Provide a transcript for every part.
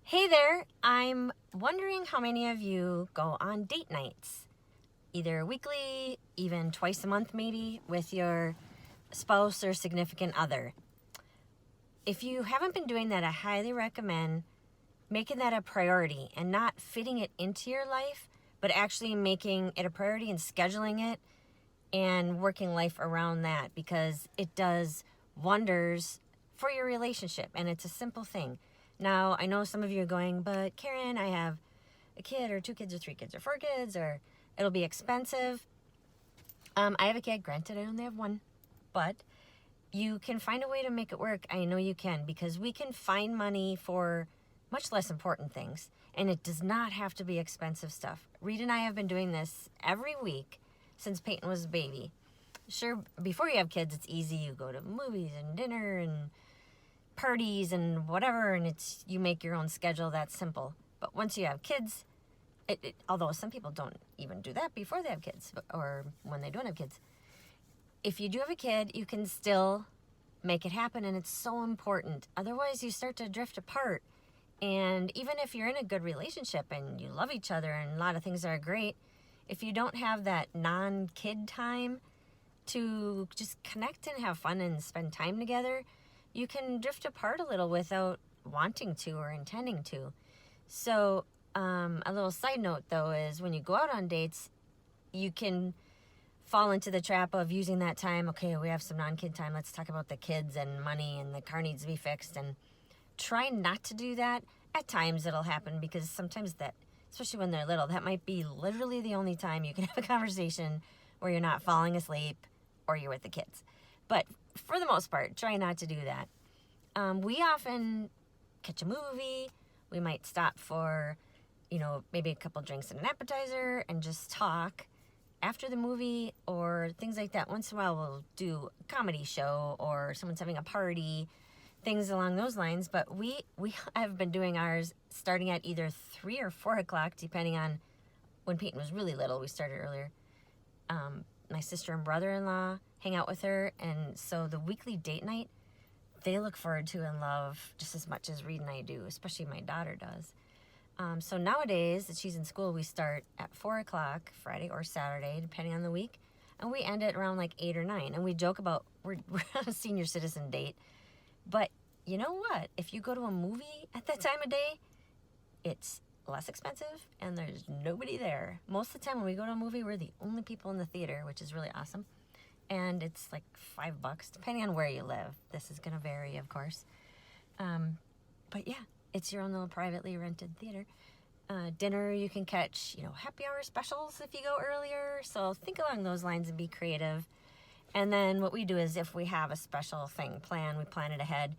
Hey there, I'm wondering how many of you go on date nights, either weekly, even twice a month maybe, with your spouse or significant other. If you haven't been doing that, I highly recommend making that a priority and not fitting it into your life, but actually making it a priority and scheduling it and working life around that, because it does wonders for your relationship, and it's a simple thing. Now, I know some of you are going, but Karen, I have a kid or 2 kids or 3 kids or 4 kids, or it'll be expensive. I have a kid, granted I only have one, but you can find a way to make it work. I know you can, because we can find money for much less important things, and it does not have to be expensive stuff. Reid and I have been doing this every week since Peyton was a baby. Sure, before you have kids, it's easy. You go to movies and dinner and parties and whatever, and you make your own schedule. That's simple. But once you have kids, although some people don't even do that before they have kids or when they don't have kids, if you do have a kid, you can still make it happen, and it's so important. Otherwise, you start to drift apart. And even if you're in a good relationship and you love each other and a lot of things are great, if you don't have that non-kid time to just connect and have fun and spend time together, you can drift apart a little without wanting to or intending to. So a little side note, though, is when you go out on dates, you can fall into the trap of using that time. Okay, we have some non-kid time. Let's talk about the kids and money, and the car needs to be fixed. And try not to do that. At times it'll happen, because sometimes that, especially when they're little, that might be literally the only time you can have a conversation where you're not falling asleep or you're with the kids. But for the most part, try not to do that. We often catch a movie. We might stop for, maybe a couple drinks and an appetizer and just talk after the movie or things like that. Once in a while, we'll do a comedy show or someone's having a party, things along those lines. But we have been doing ours starting at either 3 or 4 o'clock, depending on when Peyton was really little. We started earlier. My sister and brother-in-law hang out with her, and so the weekly date night, they look forward to and love just as much as Reid and I do, especially my daughter does. So nowadays that she's in school, we start at 4 o'clock Friday or Saturday, depending on the week, and we end it around like 8 or 9. And we joke about we're on a senior citizen date, but you know what? If you go to a movie at that time of day, it's less expensive and there's nobody there. Most of the time when we go to a movie, we're the only people in the theater, which is really awesome. And it's like $5, depending on where you live. This is going to vary, of course. But yeah, it's your own little privately rented theater. Dinner, you can catch, happy hour specials if you go earlier. So think along those lines and be creative. And then what we do is, if we have a special thing planned, we plan it ahead.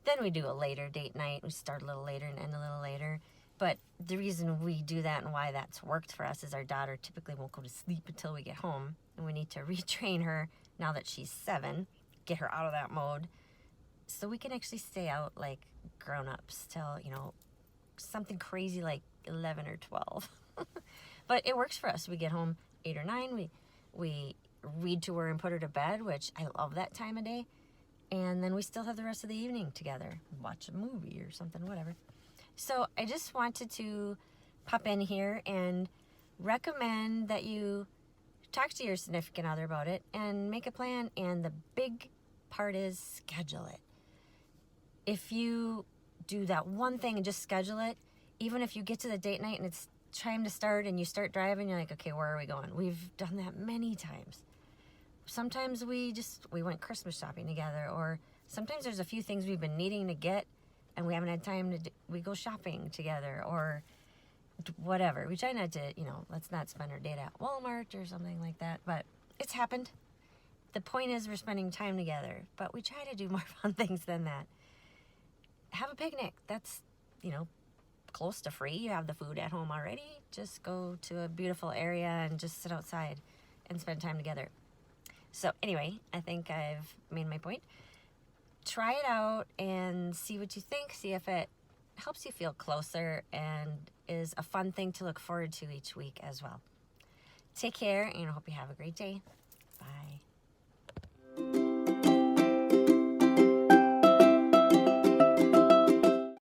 Then we do a later date night. We start a little later and end a little later. But the reason we do that and why that's worked for us is our daughter typically won't go to sleep until we get home. And we need to retrain her now that she's 7, get her out of that mode, so we can actually stay out like grown-ups till, something crazy like 11 or 12. But it works for us. We get home 8 or 9. We read to her and put her to bed, which I love that time of day. And then we still have the rest of the evening together. Watch a movie or something, whatever. So I just wanted to pop in here and recommend that you talk to your significant other about it and make a plan. And the big part is schedule it. If you do that one thing and just schedule it, even if you get to the date night and it's time to start and you start driving, you're like, okay, where are we going? We've done that many times. Sometimes we went Christmas shopping together, or sometimes there's a few things we've been needing to get and we haven't had time to we go shopping together or whatever. We try not to, let's not spend our date at Walmart or something like that, but it's happened. The point is we're spending time together, but we try to do more fun things than that. Have a picnic. That's, close to free. You have the food at home already. Just go to a beautiful area and just sit outside and spend time together. So anyway, I think I've made my point. Try it out and see what you think. See if it helps you feel closer and is a fun thing to look forward to each week as well. Take care, and I hope you have a great day.